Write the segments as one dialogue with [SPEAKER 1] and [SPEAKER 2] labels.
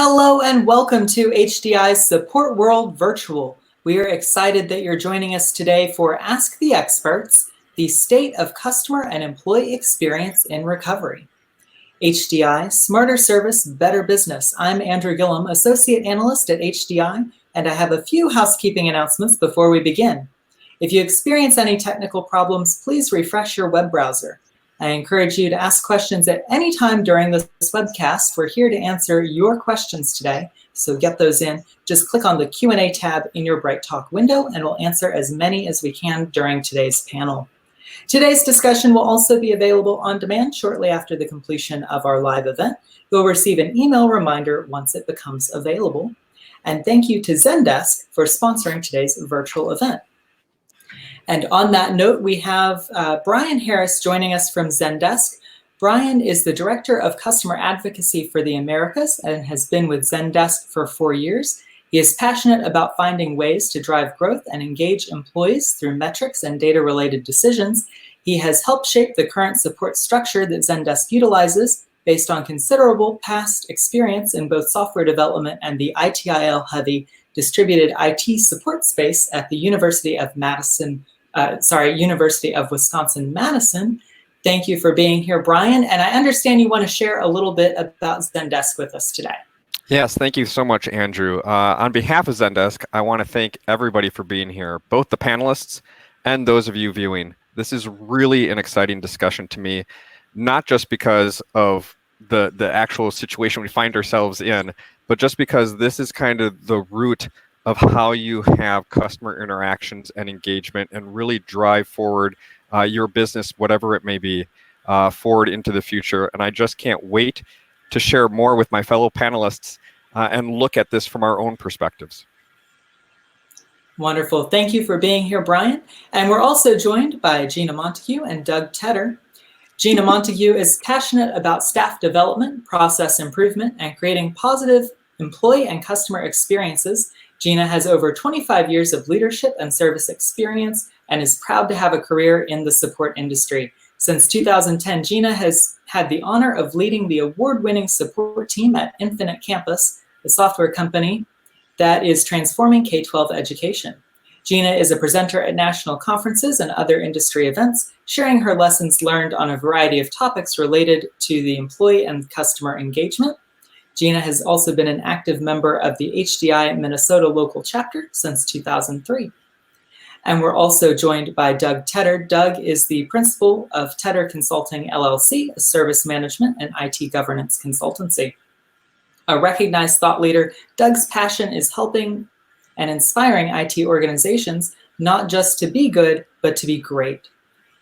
[SPEAKER 1] Hello and welcome to HDI's Support World Virtual. We are excited that you're joining us today for Ask the Experts, the state of customer and employee experience in recovery. HDI, Smarter Service, Better Business. I'm Andrew Gillum, Associate Analyst at HDI, and I have a few housekeeping announcements before we begin. If you experience any technical problems, please refresh your web browser. I encourage you to ask questions at any time during this webcast. We're here to answer your questions today, so get those in. Just click on the Q&A tab in your BrightTalk window, and we'll answer as many as we can during today's panel. Today's discussion will also be available on demand shortly after the completion of our live event. You'll receive an email reminder once it becomes available. And thank you to Zendesk for sponsoring today's virtual event. And on that note, we have Brian Harris joining us from Zendesk. Brian is the Director of Customer Advocacy for the Americas and has been with Zendesk for 4 years. He is passionate about finding ways to drive growth and engage employees through metrics and data-related decisions. He has helped shape the current support structure that Zendesk utilizes based on considerable past experience in both software development and the ITIL-heavy distributed IT support space at the University of Wisconsin-Madison. Thank you for being here, Brian. And I understand you want to share a little bit about Zendesk with us today.
[SPEAKER 2] Yes, thank you so much, Andrew. On behalf of Zendesk, I want to thank everybody for being here, both the panelists and those of you viewing. This is really an exciting discussion to me, not just because of the actual situation we find ourselves in, but just because this is kind of the root of how you have customer interactions and engagement and really drive forward your business, whatever it may be, forward into the future. And I just can't wait to share more with my fellow panelists and look at this from our own perspectives.
[SPEAKER 1] Wonderful. Thank you for being here, Brian. And we're also joined by Gina Montague and Doug Tedder. Gina Montague is passionate about staff development, process improvement, and creating positive employee and customer experiences. Gina has over 25 years of leadership and service experience and is proud to have a career in the support industry. Since 2010, Gina has had the honor of leading the award-winning support team at Infinite Campus, the software company that is transforming K-12 education. Gina is a presenter at national conferences and other industry events, sharing her lessons learned on a variety of topics related to the employee and customer engagement. Gina has also been an active member of the HDI Minnesota local chapter since 2003. And we're also joined by Doug Tedder. Doug is the principal of Tedder Consulting LLC, a service management and IT governance consultancy. A recognized thought leader, Doug's passion is helping and inspiring IT organizations not just to be good, but to be great.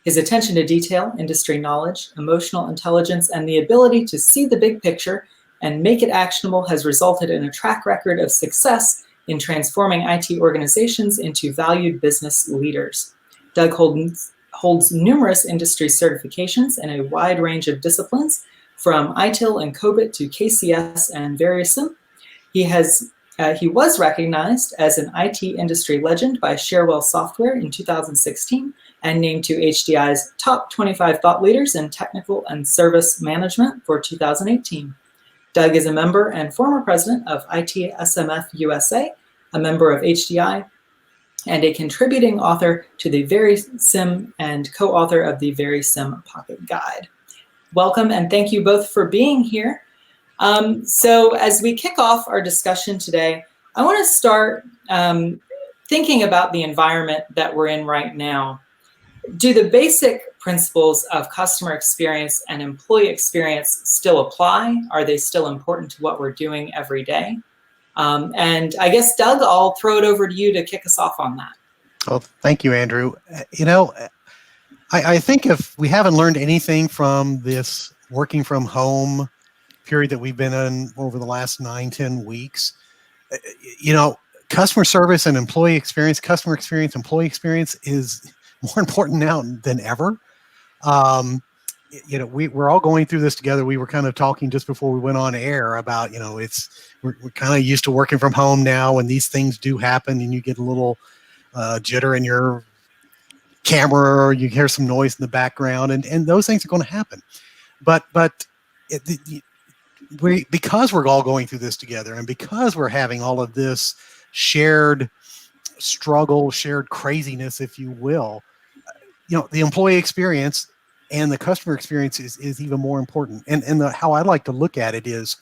[SPEAKER 1] His attention to detail, industry knowledge, emotional intelligence, and the ability to see the big picture and make it actionable has resulted in a track record of success in transforming IT organizations into valued business leaders. Doug holds numerous industry certifications in a wide range of disciplines, from ITIL and COBIT to KCS and Verisym. He was recognized as an IT industry legend by Sharewell Software in 2016 and named to HDI's top 25 thought leaders in technical and service management for 2018. Doug is a member and former president of ITSMF USA, a member of HDI, and a contributing author to the Verisym and co-author of the Verisym Pocket Guide. Welcome, and thank you both for being here. So as we kick off our discussion today, I want to start thinking about the environment that we're in right now. Do the basic principles of customer experience and employee experience still apply? Are they still important to what we're doing every day? And I guess, Doug, I'll throw it over to you to kick us off on that.
[SPEAKER 3] Well, thank you, Andrew. You know, I think if we haven't learned anything from this working from home period that we've been in over the last 9-10 weeks, you know, customer service and employee experience, customer experience, employee experience is more important now than ever. You know, we're all going through this together. We were kind of talking just before we went on air about, you know, we're kind of used to working from home now, and these things do happen, and you get a little jitter in your camera, or you hear some noise in the background, and those things are going to happen. But because we're all going through this together, and because we're having all of this shared struggle, shared craziness, if you will, the employee experience and the customer experience is even more important. And how I like to look at it is,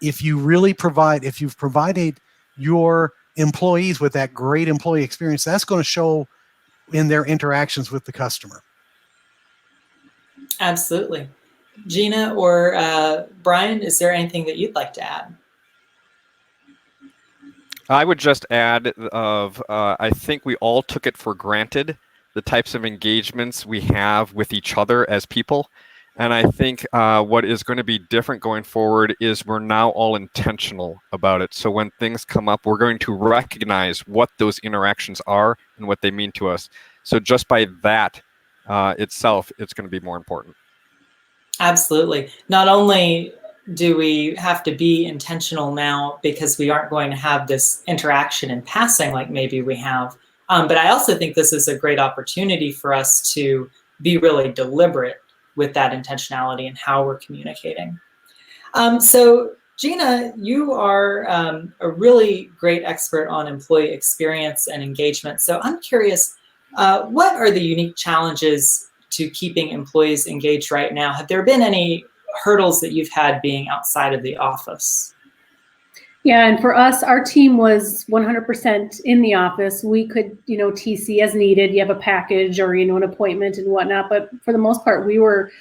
[SPEAKER 3] if you've provided your employees with that great employee experience, that's going to show in their interactions with the customer.
[SPEAKER 1] Absolutely. Gina or Brian, is there anything that you'd like to add?
[SPEAKER 2] I would just add I think we all took it for granted, the types of engagements we have with each other as people. And I think what is going to be different going forward is we're now all intentional about it. So when things come up, we're going to recognize what those interactions are and what they mean to us. So just by that itself, it's going to be more important.
[SPEAKER 1] Absolutely. Not only do we have to be intentional now because we aren't going to have this interaction in passing like maybe we have, but I also think this is a great opportunity for us to be really deliberate with that intentionality and how we're communicating. So Gina, you are a really great expert on employee experience and engagement. So I'm curious, what are the unique challenges to keeping employees engaged right now? Have there been any hurdles that you've had being outside of the office?
[SPEAKER 4] Yeah, and for us, our team was 100% in the office. We could, TC as needed. You have a package or, an appointment and whatnot. But for the most part, we were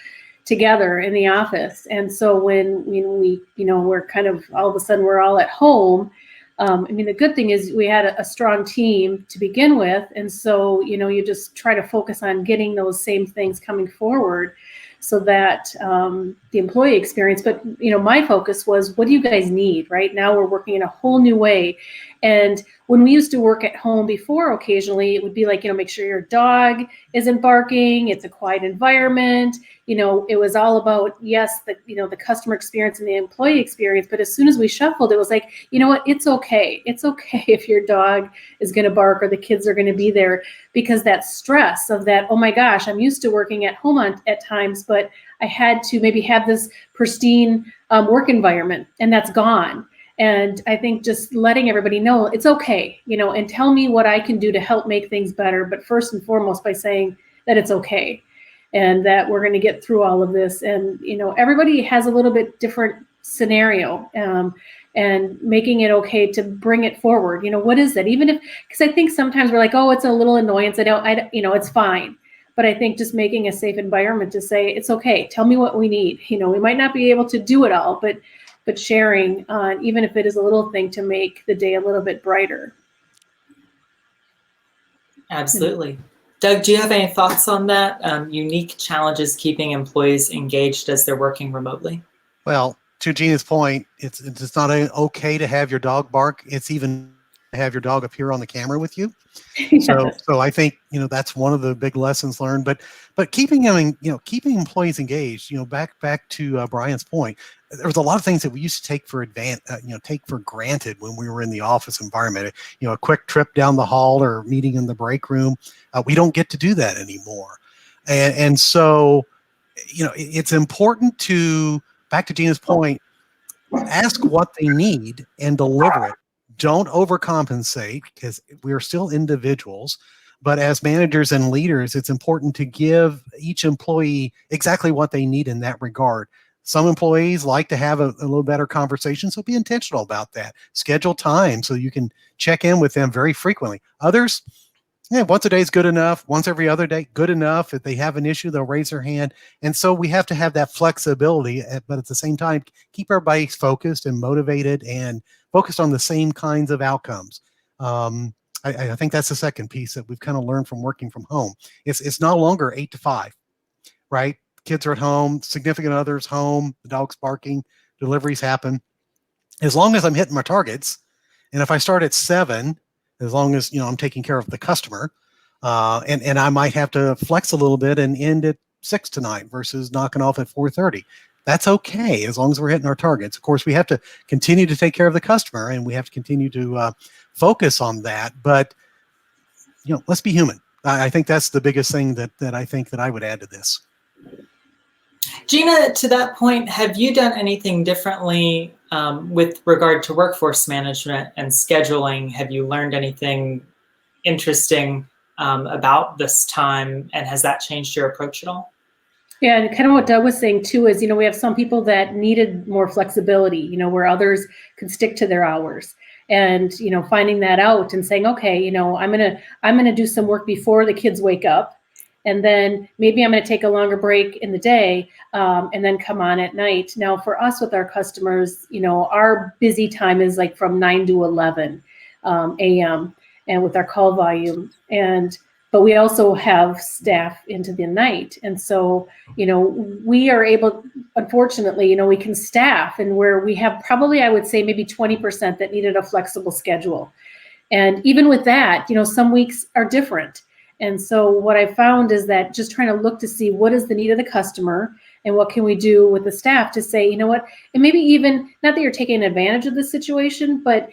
[SPEAKER 4] together in the office. And so when we we're kind of all of a sudden we're all at home. The good thing is we had a strong team to begin with. And so, you just try to focus on getting those same things coming forward so that the employee experience, but, my focus was, what do you guys need? Right now we're working in a whole new way. And when we used to work at home before, occasionally it would be like, make sure your dog isn't barking. It's a quiet environment. It was all about, yes, the customer experience and the employee experience. But as soon as we shuffled, it was like, you know what, it's okay. It's okay if your dog is going to bark or the kids are going to be there, because that stress of that, oh my gosh, I'm used to working at home at times, but I had to maybe have this pristine work environment, and that's gone. And I think just letting everybody know it's okay, and tell me what I can do to help make things better. But first and foremost, by saying that it's okay and that we're going to get through all of this. And, everybody has a little bit different scenario, and making it okay to bring it forward. What is that? Even if, because I think sometimes we're like, oh, it's a little annoyance. It's fine. But I think just making a safe environment to say, it's okay. Tell me what we need. We might not be able to do it all, but sharing, even if it is a little thing, to make the day a little bit brighter.
[SPEAKER 1] Absolutely. Doug, do you have any thoughts on that? Unique challenges keeping employees engaged as they're working remotely?
[SPEAKER 3] Well, to Gina's point, it's not okay to have your dog bark. It's even to have your dog appear on the camera with you. So I think, that's one of the big lessons learned, but keeping them, keeping employees engaged, back to Brian's point, there was a lot of things that we used to take for granted when we were in the office environment, a quick trip down the hall or meeting in the break room. We don't get to do that anymore. And so, it's important to, back to Gina's point, ask what they need and deliver it. Don't overcompensate, because we're still individuals. But as managers and leaders, it's important to give each employee exactly what they need in that regard. Some employees like to have a little better conversation, so be intentional about that. Schedule time so you can check in with them very frequently. Others, once a day is good enough. Once every other day, good enough. If they have an issue, they'll raise their hand. And so we have to have that flexibility, but at the same time, keep everybody focused and motivated and focused on the same kinds of outcomes. I think that's the second piece that we've kind of learned from working from home. It's no longer 8 to 5, right? Kids are at home, significant others home, the dog's barking, deliveries happen. As long as I'm hitting my targets, and if I start at 7, as long as I'm taking care of the customer, and I might have to flex a little bit and end at 6 to 9 versus knocking off at 4:30. That's okay, as long as we're hitting our targets. Of course, we have to continue to take care of the customer, and we have to continue to focus on that. But let's be human. I think that's the biggest thing that I think that I would add to this.
[SPEAKER 1] Gina, to that point, have you done anything differently with regard to workforce management and scheduling? Have you learned anything interesting about this time, and has that changed your approach at all?
[SPEAKER 4] Yeah, and kind of what Doug was saying too is, we have some people that needed more flexibility, where others could stick to their hours. And, finding that out and saying, okay, I'm gonna do some work before the kids wake up. And then maybe I'm going to take a longer break in the day and then come on at night. Now, for us with our customers, our busy time is like from 9 to 11 a.m. and with our call volume. But we also have staff into the night. And so, we are able, unfortunately, we can staff, and where we have probably, I would say maybe 20% that needed a flexible schedule. And even with that, some weeks are different. And so what I found is that just trying to look to see what is the need of the customer and what can we do with the staff to say, and maybe even, not that you're taking advantage of the situation, but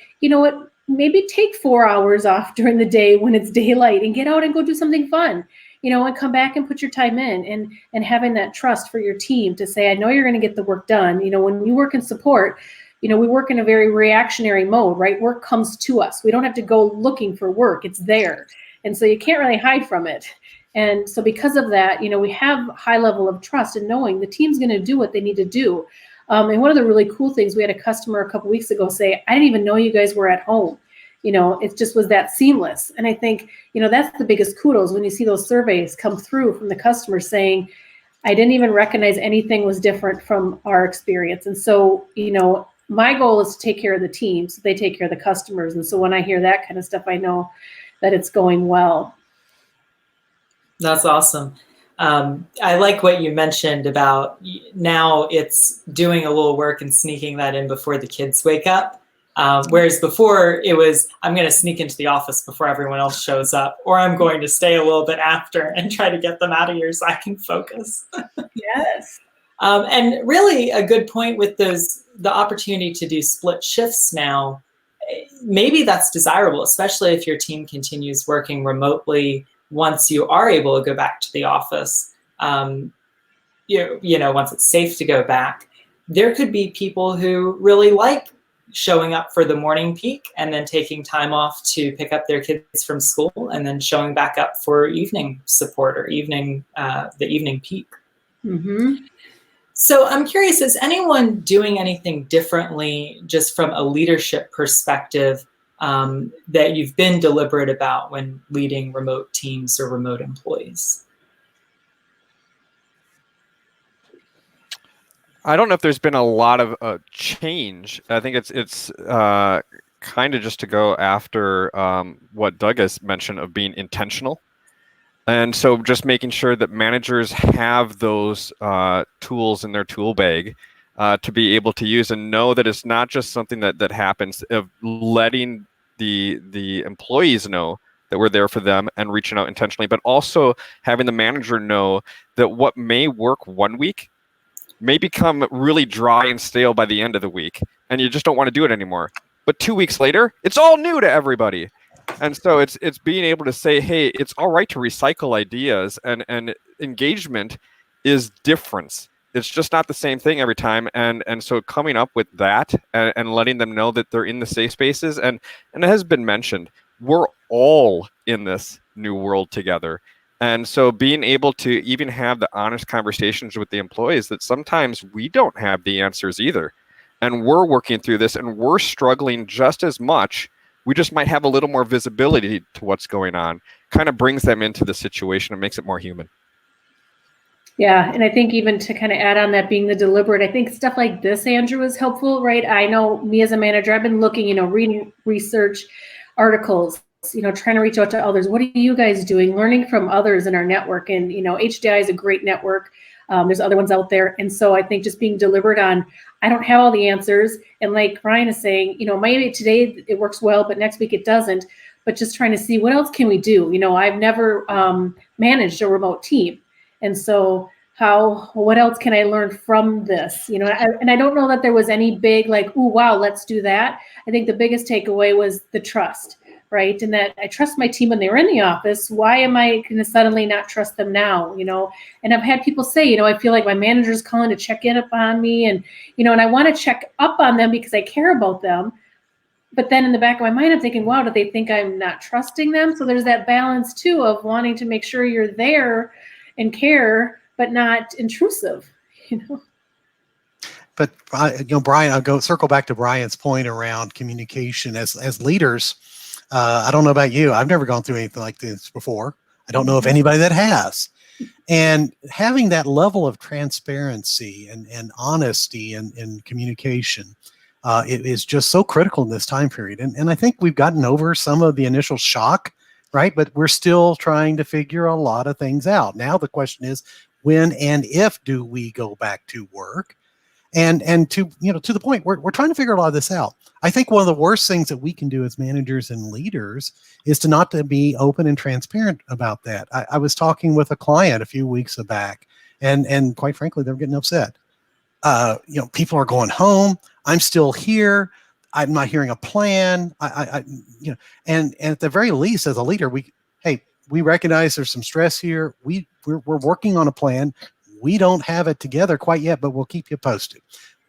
[SPEAKER 4] maybe take 4 hours off during the day when it's daylight and get out and go do something fun, and come back and put your time in, and having that trust for your team to say, I know you're going to get the work done. When you work in support, we work in a very reactionary mode, right? Work comes to us. We don't have to go looking for work. It's there. And so you can't really hide from it. And so because of that, we have a high level of trust in knowing the team's going to do what they need to do. And one of the really cool things, we had a customer a couple weeks ago say, I didn't even know you guys were at home. It just was that seamless. And I think, that's the biggest kudos when you see those surveys come through from the customers saying, I didn't even recognize anything was different from our experience. And so, my goal is to take care of the team so they take care of the customers. And so when I hear that kind of stuff, I know that it's going well.
[SPEAKER 1] That's awesome. I like what you mentioned about now it's doing a little work and sneaking that in before the kids wake up. Whereas before it was, I'm going to sneak into the office before everyone else shows up, or I'm going to stay a little bit after and try to get them out of here so I can focus.
[SPEAKER 4] Yes.
[SPEAKER 1] And really a good point with the opportunity to do split shifts now. Maybe that's desirable, especially if your team continues working remotely once you are able to go back to the office. Once it's safe to go back, there could be people who really like showing up for the morning peak and then taking time off to pick up their kids from school and then showing back up for evening support or the evening peak.
[SPEAKER 4] Mm-hmm.
[SPEAKER 1] So I'm curious, is anyone doing anything differently just from a leadership perspective that you've been deliberate about when leading remote teams or remote employees?
[SPEAKER 2] I don't know if there's been a lot of change. I think it's kind of just to go after what Doug has mentioned of being intentional. And so just making sure that managers have those tools in their tool bag to be able to use and know that it's not just something that happens, of letting the employees know that we're there for them and reaching out intentionally, but also having the manager know that what may work one week may become really dry and stale by the end of the week, and you just don't want to do it anymore. But 2 weeks later, it's all new to everybody. And so it's being able to say, hey, it's all right to recycle ideas, and engagement is difference. It's just not the same thing every time. And so coming up with that and letting them know that they're in the safe spaces, and it has been mentioned, we're all in this new world together. And so being able to even have the honest conversations with the employees that sometimes we don't have the answers either. And we're working through this and we're struggling just as much. We just might have a little more visibility to what's going on, kind of brings them into the situation and makes it more human.
[SPEAKER 4] Yeah, and I think even to kind of add on that, being the deliberate, I think stuff like this, Andrew, is helpful, right? I know me as a manager, I've been looking, reading research articles, trying to reach out to others. What are you guys doing? Learning from others in our network. And, HDI is a great network. There's other ones out there. And so I think just being deliberate on, I don't have all the answers. And like Brian is saying, maybe today it works well, but next week it doesn't. But just trying to see what else can we do? I've never managed a remote team. And so what else can I learn from this? And I don't know that there was any big like, ooh, wow, let's do that. I think the biggest takeaway was the trust, right? And that I trust my team when they were in the office. Why am I going to suddenly not trust them now? And I've had people say, I feel like my manager's calling to check in upon me, and and I want to check up on them because I care about them. But then in the back of my mind, I'm thinking, wow, do they think I'm not trusting them? So there's that balance too of wanting to make sure you're there and care, but not intrusive.
[SPEAKER 3] But Brian, I'll circle back to Brian's point around communication as leaders. I don't know about you. I've never gone through anything like this before. I don't know of anybody that has. And having that level of transparency and honesty and communication, it is just so critical in this time period. And I think we've gotten over some of the initial shock, right? But we're still trying to figure a lot of things out. Now the question is, when and if do we go back to work? And to the point, we're trying to figure a lot of this out. I think one of the worst things that we can do as managers and leaders is to not to be open and transparent about that. I was talking with a client a few weeks back, and quite frankly, they're getting upset. People are going home. I'm still here. I'm not hearing a plan. And at the very least, as a leader, we recognize there's some stress here. We're working on a plan. We don't have it together quite yet, but we'll keep you posted.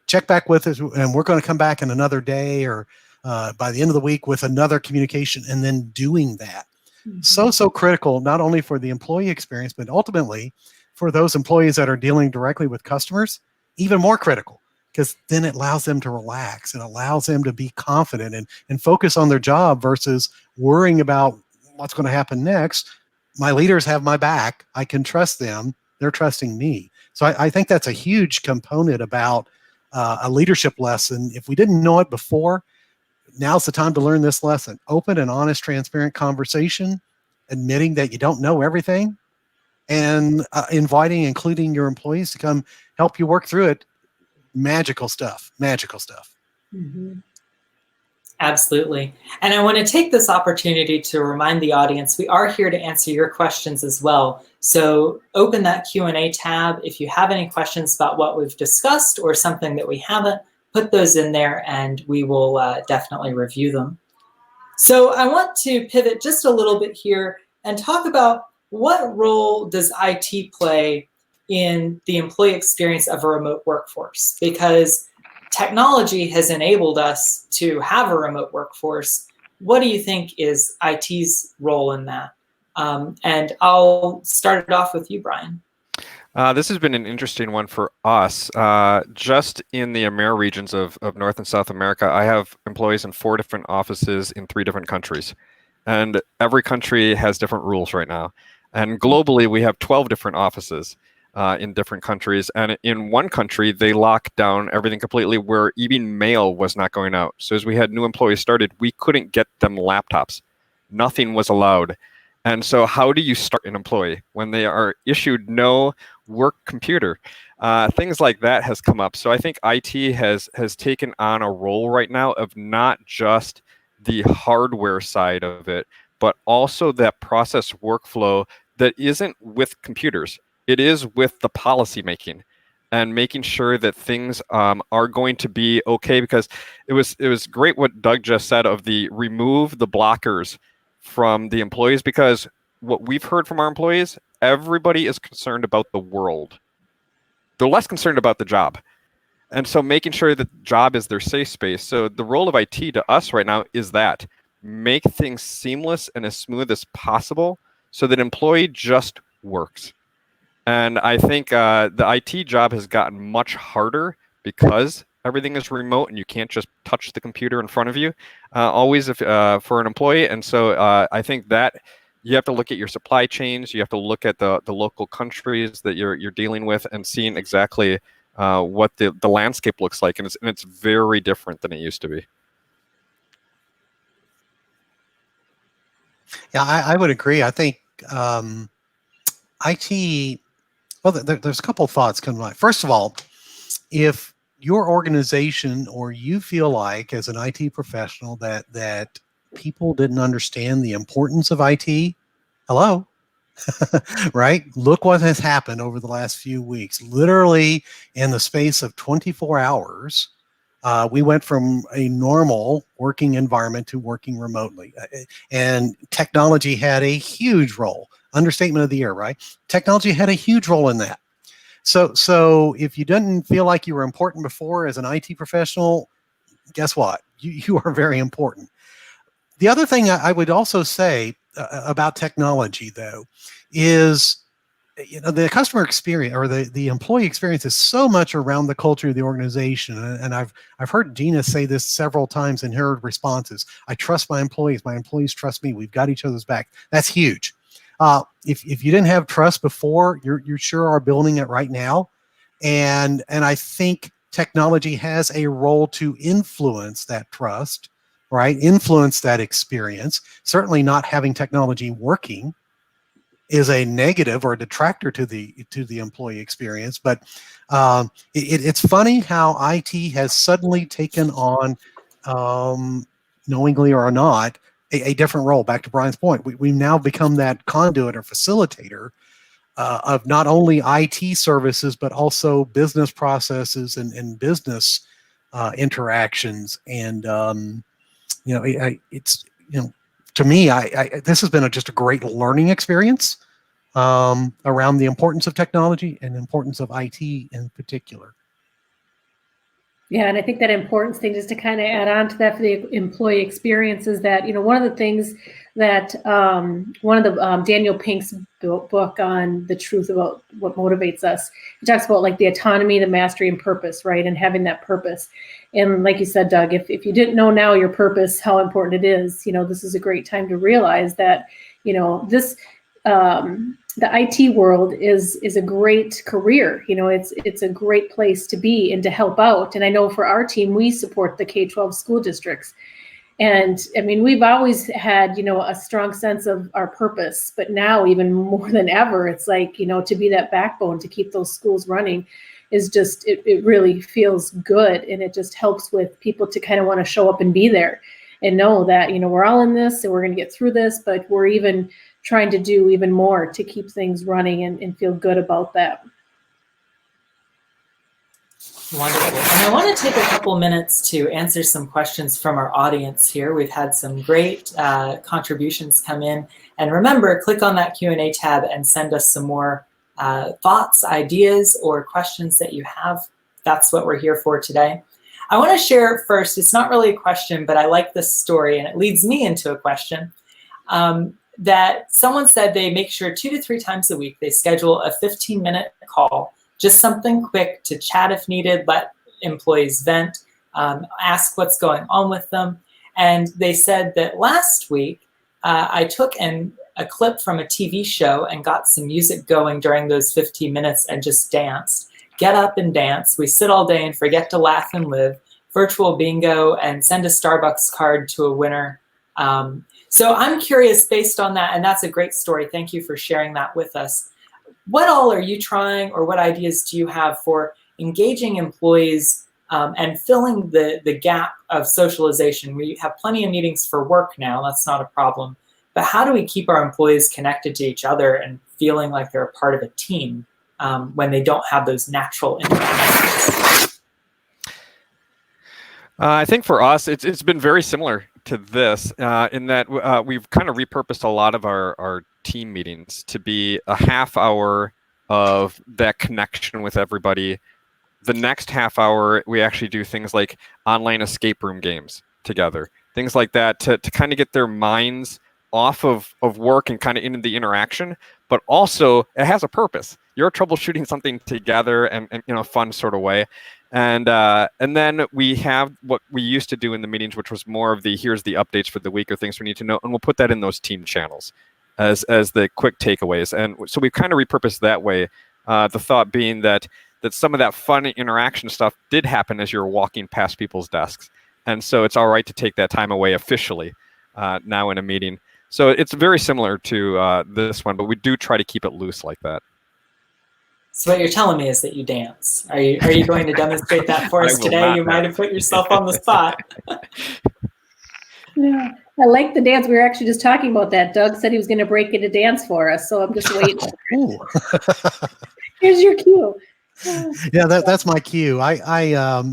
[SPEAKER 3] Check back with us, and we're going to come back in another day or by the end of the week with another communication, and then doing that. Mm-hmm. So critical, not only for the employee experience, but ultimately for those employees that are dealing directly with customers, even more critical, because then it allows them to relax and allows them to be confident and focus on their job versus worrying about what's going to happen next. My leaders have my back. I can trust them. They're trusting me. So I think that's a huge component about a leadership lesson. If we didn't know it before, now's the time to learn this lesson. Open and honest, transparent conversation, admitting that you don't know everything, and including your employees to come help you work through it. Magical stuff.
[SPEAKER 1] Mm-hmm. Absolutely. And I want to take this opportunity to remind the audience, we are here to answer your questions as well. So open that Q&A tab. If you have any questions about what we've discussed or something that we haven't, put those in there and we will definitely review them. So I want to pivot just a little bit here and talk about what role does IT play in the employee experience of a remote workforce? Because technology has enabled us to have a remote workforce. What do you think is IT's role in that? And I'll start it off with you, Brian.
[SPEAKER 2] This has been an interesting one for us. Just in the AMER regions of North and South America, I have employees in 4 different offices in 3 different countries. And every country has different rules right now. And globally, we have 12 different offices in different countries. And in one country, they locked down everything completely where even mail was not going out. So as we had new employees started, we couldn't get them laptops. Nothing was allowed. And so how do you start an employee when they are issued no work computer? Things like that has come up. So I think IT has taken on a role right now of not just the hardware side of it, but also that process workflow that isn't with computers. It is with the policy making and making sure that things are going to be okay, because it was great what Doug just said of the remove the blockers from the employees, because what we've heard from our employees, everybody is concerned about the world. They're less concerned about the job. And so making sure that the job is their safe space. So the role of IT to us right now is that make things seamless and as smooth as possible so that employee just works. And I think the IT job has gotten much harder because everything is remote and you can't just touch the computer in front of you always for an employee. And so I think that you have to look at your supply chains. You have to look at the local countries that you're dealing with and seeing exactly what the landscape looks like. And it's very different than it used to be.
[SPEAKER 3] Yeah, I would agree. I think IT, well, there's a couple of thoughts coming to mind. First of all, if your organization or you feel like as an IT professional that people didn't understand the importance of IT, hello, right? Look what has happened over the last few weeks. Literally in the space of 24 hours, We went from a normal working environment to working remotely. And technology had a huge role. Understatement of the year, right? Technology had a huge role in that. So if you didn't feel like you were important before as an IT professional, guess what? You are very important. The other thing I would also say about technology, though, is the customer experience or the employee experience is so much around the culture of the organization. And I've heard Gina say this several times in her responses. I trust my employees. My employees trust me. We've got each other's back. That's huge. If you didn't have trust before, you sure are building it right now. And I think technology has a role to influence that trust, right? Influence that experience. Certainly not having technology working is a negative or a detractor to the employee experience. But it's funny how IT has suddenly taken on, knowingly or not, a different role. Back to Brian's point, we've now become that conduit or facilitator of not only IT services, but also business processes and business interactions. And, it's, to me, this has been just a great learning experience around the importance of technology and the importance of IT in particular.
[SPEAKER 4] Yeah, and I think that importance thing, just to kind of add on to that for the employee experience, is that, one of the things that one of the Daniel Pink's book on the truth about what motivates us, he talks about like the autonomy, the mastery, and purpose, right? And having that purpose. And like you said, Doug, if you didn't know now your purpose, how important it is, this is a great time to realize that, this the IT world is a great career. It's a great place to be and to help out. And I know for our team, we support the K-12 school districts. And I mean, we've always had, a strong sense of our purpose, but now even more than ever, it's like, to be that backbone to keep those schools running is just, it really feels good. And it just helps with people to kind of want to show up and be there and know that, we're all in this and we're going to get through this, but we're even trying to do even more to keep things running and feel good about that.
[SPEAKER 1] Wonderful. And I want to take a couple minutes to answer some questions from our audience here. We've had some great contributions come in. And remember, click on that Q&A tab and send us some more thoughts, ideas, or questions that you have. That's what we're here for today. I want to share first, it's not really a question, but I like this story and it leads me into a question. That someone said they make sure 2 to 3 times a week they schedule a 15-minute call, just something quick to chat if needed, let employees vent, ask what's going on with them. And they said that last week I took a clip from a TV show and got some music going during those 15 minutes and just danced. Get up and dance. We sit all day and forget to laugh and live. Virtual bingo and send a Starbucks card to a winner. So I'm curious based on that, and that's a great story. Thank you for sharing that with us. What all are you trying or what ideas do you have for engaging employees and filling the gap of socialization? We have plenty of meetings for work now, that's not a problem. But how do we keep our employees connected to each other and feeling like they're a part of a team when they don't have those natural interactions?
[SPEAKER 2] I think for us, it's been very similar to this in that we've kind of repurposed a lot of our team meetings to be a half hour of that connection with everybody. The next half hour, we actually do things like online escape room games together, things like that to kind of get their minds off of work and kind of into the interaction, but also it has a purpose. You're troubleshooting something together and in a fun sort of way. And then we have what we used to do in the meetings, which was more of here's the updates for the week or things we need to know, and we'll put that in those team channels as the quick takeaways. And so we've kind of repurposed that way. The thought being that some of that fun interaction stuff did happen as you're walking past people's desks, and so it's all right to take that time away officially now in a meeting. So it's very similar to this one, but we do try to keep it loose like that.
[SPEAKER 1] So what you're telling me is that you dance. Are you going to demonstrate that for us today? You might have put yourself on the spot.
[SPEAKER 4] Yeah, I like the dance. We were actually just talking about that. Doug said he was going to break into dance for us, so I'm just waiting. Here's your cue.
[SPEAKER 3] Yeah, that's my cue. A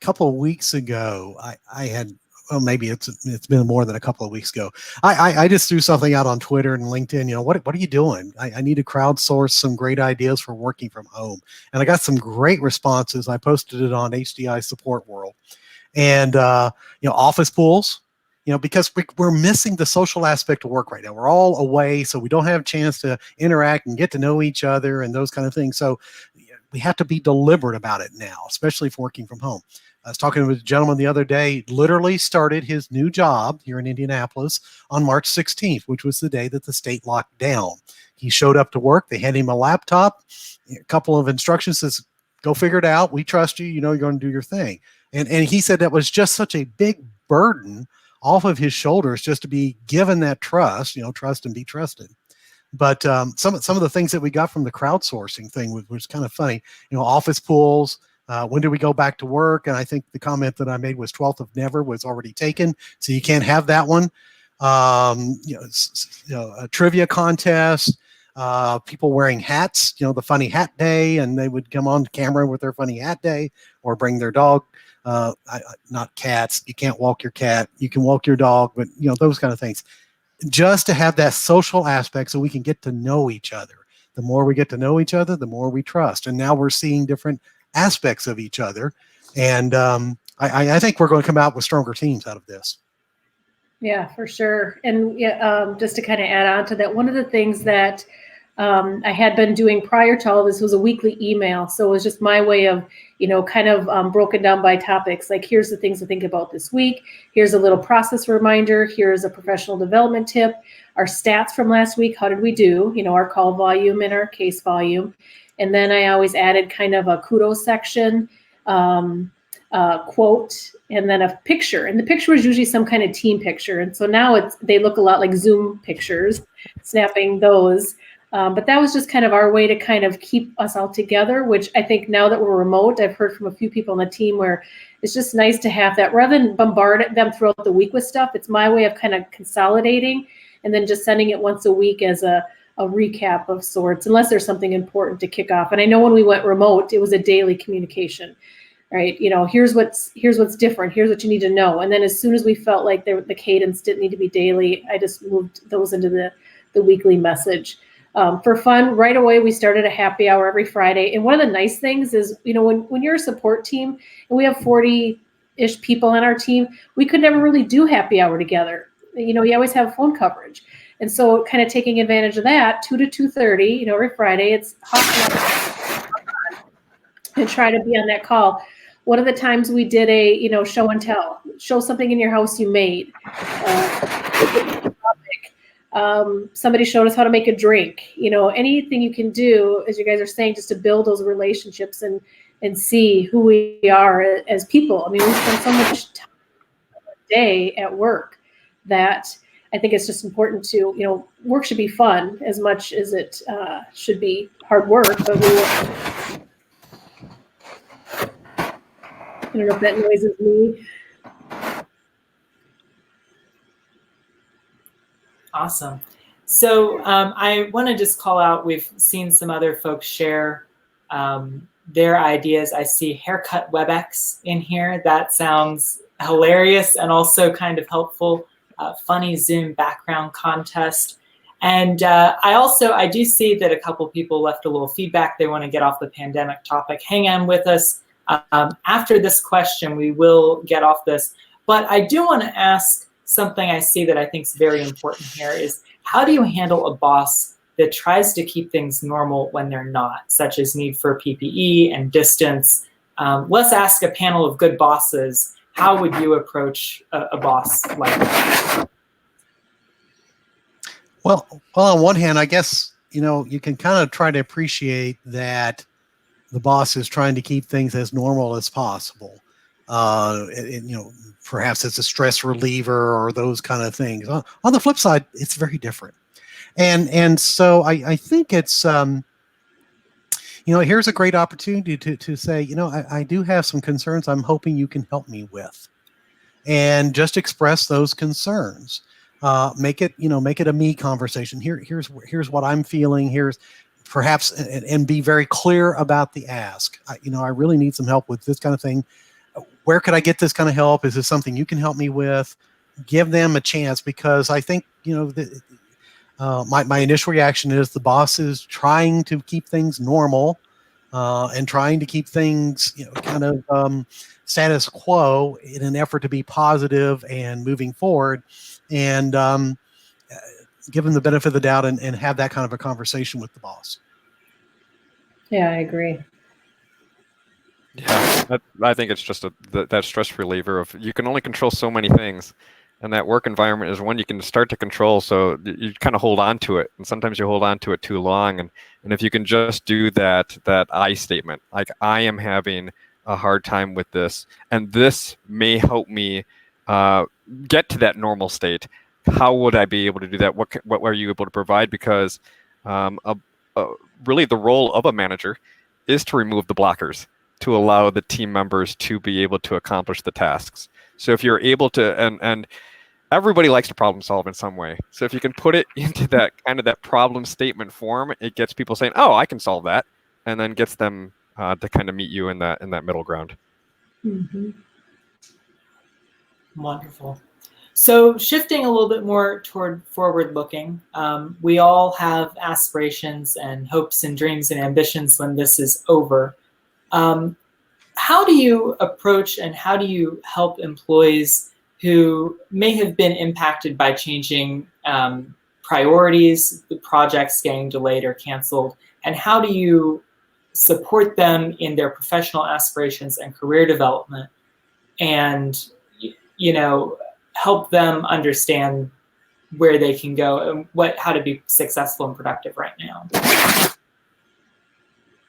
[SPEAKER 3] couple of weeks ago, I had, well, maybe it's been more than a couple of weeks ago. I just threw something out on Twitter and LinkedIn. What are you doing? I need to crowdsource some great ideas for working from home, and I got some great responses. I posted it on HDI Support World, and office pools. Because we're missing the social aspect of work right now. We're all away, so we don't have a chance to interact and get to know each other and those kind of things. So we have to be deliberate about it now, especially if working from home. I was talking with a gentleman the other day, literally started his new job here in Indianapolis on March 16th, which was the day that the state locked down. He showed up to work. They handed him a laptop, a couple of instructions, says, go figure it out. We trust you. You're going to do your thing. And he said that was just such a big burden off of his shoulders just to be given that trust, trust and be trusted. But some of the things that we got from the crowdsourcing thing was kind of funny. Office pools. When do we go back to work? And I think the comment that I made was 12th of never was already taken, so you can't have that one. A trivia contest. People wearing hats. The funny hat day, and they would come on camera with their funny hat day, or bring their dog. Not cats. You can't walk your cat. You can walk your dog, but those kind of things. Just to have that social aspect so we can get to know each other. The more we get to know each other, the more we trust. And now we're seeing different aspects of each other. And I think we're going to come out with stronger teams out of this.
[SPEAKER 4] Yeah, for sure. And just to kind of add on to that, one of the things that I had been doing prior to all this was a weekly email. So it was just my way of, kind of broken down by topics. Like, here's the things to think about this week. Here's a little process reminder. Here's a professional development tip. Our stats from last week. How did we do? Our call volume and our case volume. And then I always added kind of a kudos section, quote, and then a picture. And the picture was usually some kind of team picture. And so now they look a lot like Zoom pictures, snapping those. But that was just kind of our way to kind of keep us all together, which I think now that we're remote, I've heard from a few people on the team where it's just nice to have that rather than bombard them throughout the week with stuff. It's my way of kind of consolidating and then just sending it once a week as a recap of sorts, unless there's something important to kick off. And I know when we went remote, it was a daily communication, right? Here's what's different. Here's what you need to know. And then as soon as we felt like the cadence didn't need to be daily, I just moved those into the weekly message. For fun, right away, we started a happy hour every Friday. And one of the nice things is, when you're a support team and we have 40-ish people on our team, we could never really do happy hour together. You always have phone coverage. And so kind of taking advantage of that, 2 to 2:30, every Friday, it's hot and try to be on that call. One of the times we did a, show and tell, show something in your house you made. Somebody showed us how to make a drink. Anything you can do, as you guys are saying, just to build those relationships and see who we are as people. I mean, we spend so much time a day at work that I think it's just important to, work should be fun as much as it should be hard work, but we work. I don't know if that noise is me.
[SPEAKER 1] Awesome. So I want to just call out, we've seen some other folks share their ideas. I see haircut WebEx in here. That sounds hilarious and also kind of helpful. Funny Zoom background contest. And I do see that a couple people left a little feedback. They want to get off the pandemic topic. Hang on with us. After this question, we will get off this. But I do want to ask something I see that I think is very important here is, how do you handle a boss that tries to keep things normal when they're not, such as need for PPE and distance? Let's ask a panel of good bosses, how would you approach a boss like that?
[SPEAKER 3] Well, on one hand, I guess, you can kind of try to appreciate that the boss is trying to keep things as normal as possible. Perhaps it's a stress reliever or those kind of things. On the flip side, it's very different. And so I think it's, here's a great opportunity to say, I do have some concerns I'm hoping you can help me with. And just express those concerns. Make it a me conversation. Here's what I'm feeling. perhaps and be very clear about the ask. I really need some help with this kind of thing. Where could I get this kind of help? Is this something you can help me with? Give them a chance, because I think, my initial reaction is the boss is trying to keep things normal and trying to keep things, kind of status quo in an effort to be positive and moving forward, and give them the benefit of the doubt and have that kind of a conversation with the boss.
[SPEAKER 4] Yeah, I agree.
[SPEAKER 2] Yeah, I think it's just that stress reliever of you can only control so many things, and that work environment is one you can start to control. So you kind of hold on to it, and sometimes you hold on to it too long. And if you can just do that I statement, like I am having a hard time with this, and this may help me get to that normal state. How would I be able to do that? What are you able to provide? Because really the role of a manager is to remove the blockers, to allow the team members to be able to accomplish the tasks. So if you're able to, and everybody likes to problem solve in some way. So if you can put it into that kind of that problem statement form, it gets people saying, "Oh, I can solve that," and then gets them to kind of meet you in that middle ground.
[SPEAKER 4] Mm-hmm.
[SPEAKER 1] Wonderful. So shifting a little bit more toward forward looking, we all have aspirations and hopes and dreams and ambitions when this is over. How do you approach and how do you help employees who may have been impacted by changing priorities, the projects getting delayed or canceled, and how do you support them in their professional aspirations and career development, and help them understand where they can go and how to be successful and productive right now?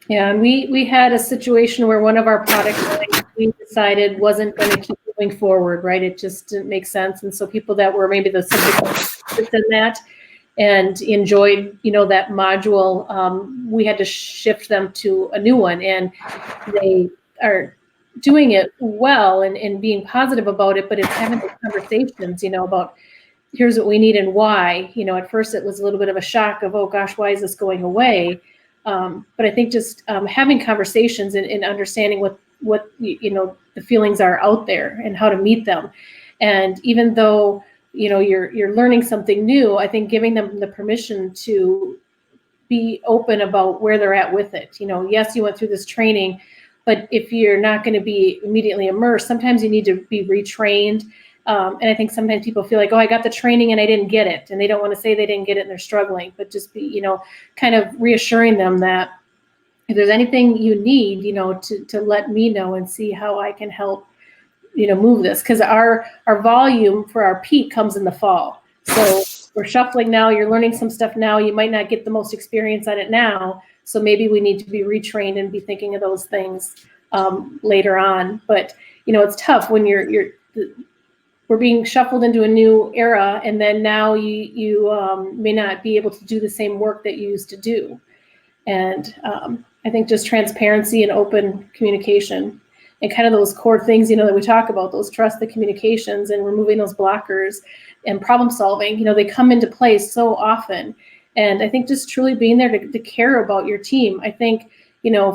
[SPEAKER 4] Yeah, and we had a situation where one of our product lines we decided wasn't going to keep moving forward, right? It just didn't make sense. And so people that were maybe the subject in that and enjoyed, that module, we had to shift them to a new one. And they are doing it well and being positive about it, but it's having those conversations, about here's what we need and why. At first it was a little bit of a shock of, oh gosh, why is this going away? But I think just having conversations and understanding what the feelings are out there and how to meet them. And even though, you're learning something new, I think giving them the permission to be open about where they're at with it. Yes, you went through this training, but if you're not going to be immediately immersed, sometimes you need to be retrained. And I think sometimes people feel like, oh, I got the training and I didn't get it. And they don't want to say they didn't get it and they're struggling, but just be, kind of reassuring them that if there's anything you need, to let me know and see how I can help, move this. Because our volume for our peak comes in the fall. So we're shuffling now, you're learning some stuff now. You might not get the most experience at it now. So maybe we need to be retrained and be thinking of those things later on. But, it's tough when we're being shuffled into a new era, and then now you may not be able to do the same work that you used to do. And I think just transparency and open communication and kind of those core things, that we talk about, those trust, the communications, and removing those blockers and problem solving, they come into play so often. And I think just truly being there to care about your team. I think,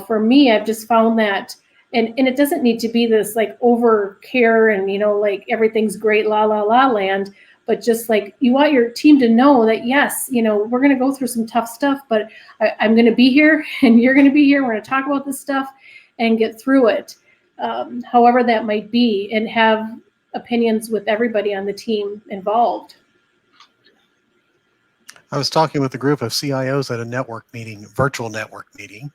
[SPEAKER 4] for me, I've just found that, and it doesn't need to be this like over care and, like everything's great, la, la, la land, but just like you want your team to know that, yes, we're going to go through some tough stuff, but I'm going to be here and you're going to be here. We're going to talk about this stuff and get through it, however that might be, and have opinions with everybody on the team involved.
[SPEAKER 3] I was talking with a group of CIOs at a virtual network meeting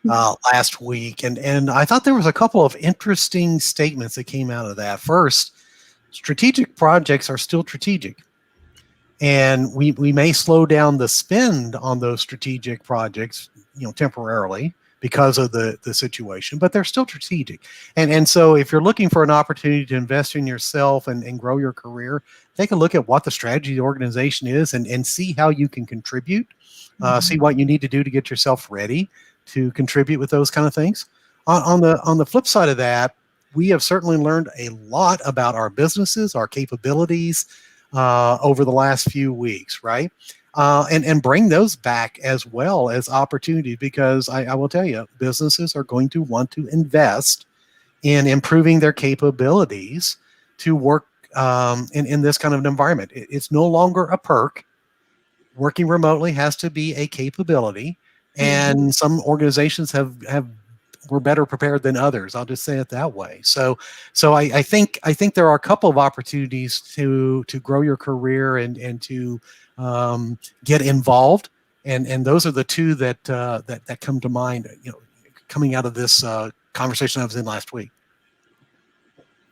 [SPEAKER 3] last week, and I thought there was a couple of interesting statements that came out of that. First, strategic projects are still strategic, and we may slow down the spend on those strategic projects, temporarily because of the situation, but they're still strategic. And so if you're looking for an opportunity to invest in yourself and grow your career, take a look at what the strategy of the organization is and see how you can contribute, see what you need to do to get yourself ready to contribute with those kind of things. On the flip side of that, we have certainly learned a lot about our businesses, our capabilities over the last few weeks, right? and bring those back as well as opportunity, because I will tell you, businesses are going to want to invest in improving their capabilities to work in this kind of an environment. It's no longer a perk. Working remotely has to be a capability, and some organizations were better prepared than others. I'll just say it that way. So I think there are a couple of opportunities to grow your career and to get involved, and those are the two that come to mind. Coming out of this conversation I was in last week.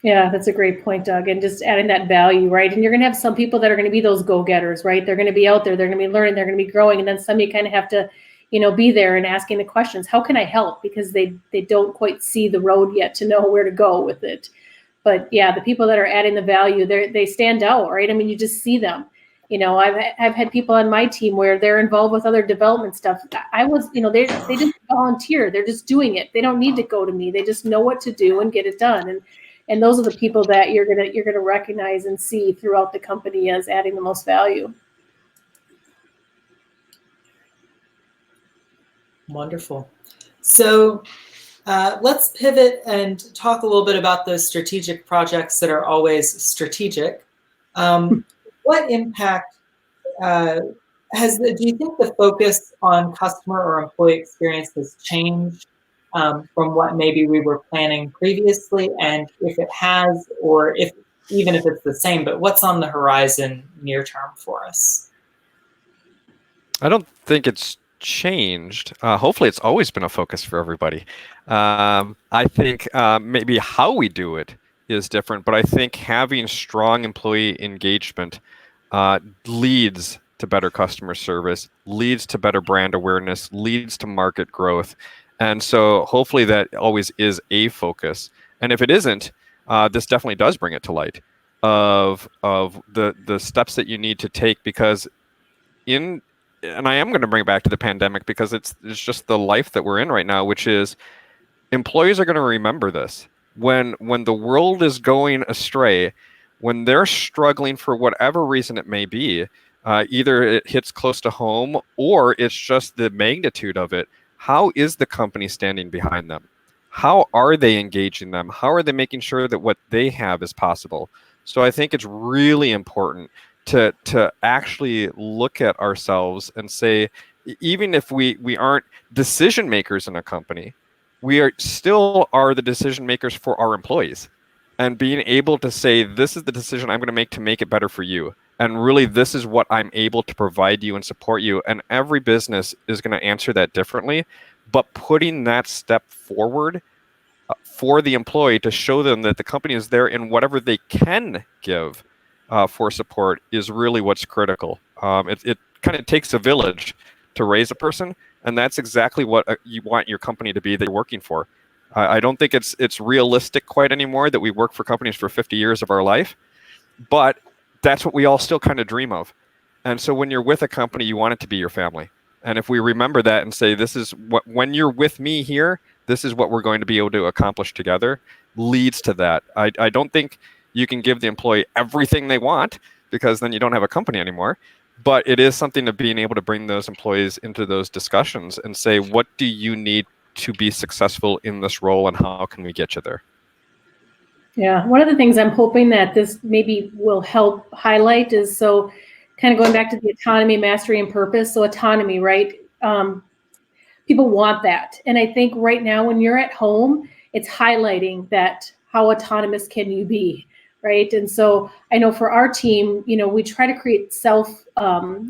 [SPEAKER 4] Yeah, that's a great point, Doug. And just adding that value, right? And you're going to have some people that are going to be those go-getters, right? They're going to be out there, they're going to be learning, they're going to be growing. And then some you kind of have to, be there and asking the questions. How can I help? Because they don't quite see the road yet to know where to go with it. But yeah, the people that are adding the value, they stand out, right? I mean, you just see them. I've had people on my team where they're involved with other development stuff. They just volunteer. They're just doing it. They don't need to go to me. They just know what to do and get it done. And those are the people that you're gonna recognize and see throughout the company as adding the most value.
[SPEAKER 1] Wonderful. So let's pivot and talk a little bit about those strategic projects that are always strategic. What impact do you think the focus on customer or employee experience has changed from what maybe we were planning previously? And if it has, or even if it's the same, but what's on the horizon near term for us?
[SPEAKER 2] I don't think it's changed. Hopefully it's always been a focus for everybody. I think maybe how we do it is different, but I think having strong employee engagement leads to better customer service, leads to better brand awareness, leads to market growth. And so hopefully that always is a focus. And if it isn't, this definitely does bring it to light of the steps that you need to take, because and I am going to bring it back to the pandemic, because it's just the life that we're in right now, which is employees are going to remember this. When the world is going astray, when they're struggling for whatever reason it may be, either it hits close to home or it's just the magnitude of it, how is the company standing behind them? How are they engaging them? How are they making sure that what they have is possible? So I think it's really important to actually look at ourselves and say, even if we aren't decision makers in a company, we still are the decision makers for our employees. And being able to say, this is the decision I'm going to make it better for you. And really, this is what I'm able to provide you and support you. And every business is going to answer that differently. But putting that step forward for the employee to show them that the company is there in whatever they can give for support is really what's critical. It kind of takes a village to raise a person. And that's exactly what you want your company to be that you're working for. I don't think it's realistic quite anymore that we work for companies for 50 years of our life, but that's what we all still kind of dream of. And so when you're with a company, you want it to be your family. And if we remember that and say, this is what, when you're with me here, this is what we're going to be able to accomplish together, leads to that. I don't think you can give the employee everything they want, because then you don't have a company anymore. But it is something of being able to bring those employees into those discussions and say, what do you need to be successful in this role, and how can we get you there?
[SPEAKER 4] Yeah, one of the things I'm hoping that this maybe will help highlight is, so kind of going back to the autonomy, mastery, and purpose. So autonomy, right? People want that. And I think right now when you're at home, it's highlighting that, how autonomous can you be, right? And so I know for our team, we try to create self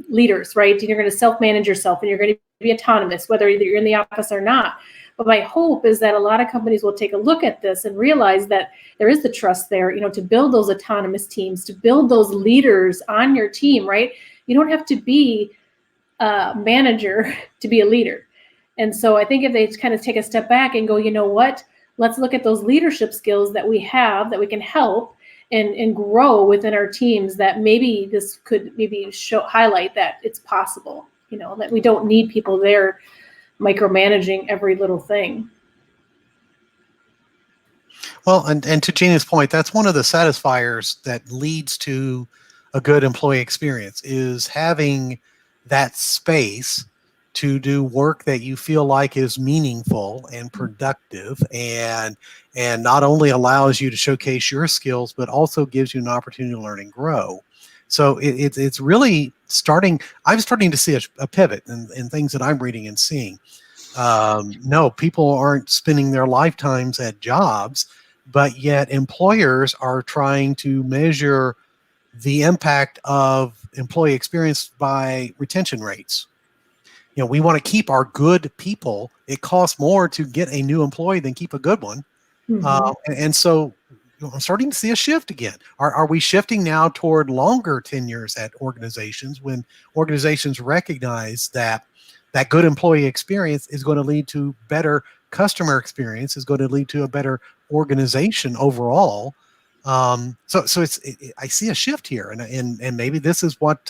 [SPEAKER 4] leaders, right? And you're going to self-manage yourself, and you're going to be autonomous, whether you're in the office or not. But my hope is that a lot of companies will take a look at this and realize that there is the trust there, to build those autonomous teams, to build those leaders on your team, right? You don't have to be a manager to be a leader. And so I think if they kind of take a step back and go, you know what, let's look at those leadership skills that we have that we can help and grow within our teams, that maybe this could maybe highlight that it's possible, that we don't need people there micromanaging every little thing.
[SPEAKER 3] Well, and to Gina's point, that's one of the satisfiers that leads to a good employee experience, is having that space to do work that you feel like is meaningful and productive, and not only allows you to showcase your skills, but also gives you an opportunity to learn and grow. So it's really starting. I'm starting to see a pivot in things that I'm reading and seeing. No, people aren't spending their lifetimes at jobs, but yet employers are trying to measure the impact of employee experience by retention rates. You know, we want to keep our good people. It costs more to get a new employee than keep a good one. And so I'm starting to see a shift again. Are we shifting now toward longer tenures at organizations, when organizations recognize that good employee experience is going to lead to better customer experience, is going to lead to a better organization overall? So I see a shift here, and maybe this is what